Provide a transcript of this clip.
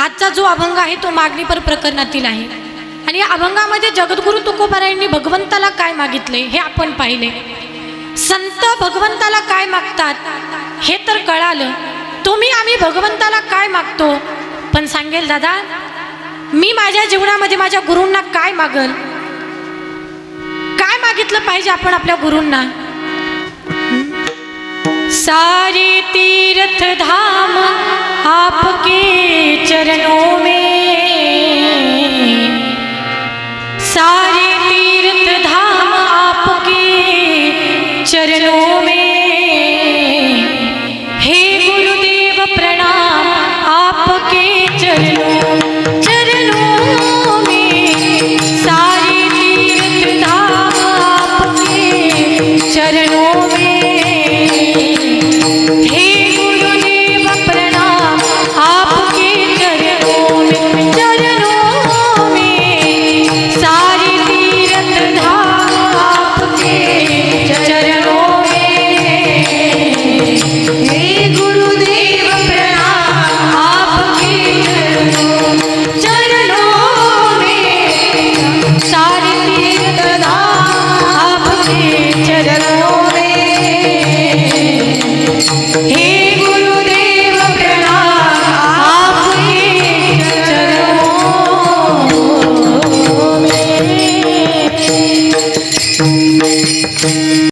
आजचा जो अभंग आहे तो मागणीपर प्रकरणातील आहे आणि या अभंगामध्ये जगद्गुरु तुकोबारायांनी भगवंताला काय मागितले हे आपण पाहिले। संत भगवंताला काय मागतात हे तर कळालं, तुम्ही आम्ही भगवंताला काय मागतो पण सांगेल दादा मी माझ्या जीवनामध्ये माझ्या गुरूंना काय मागल, काय मागितलं पाहिजे आपण आपल्या गुरूंना। सारे तीर्थ धाम आपके चरण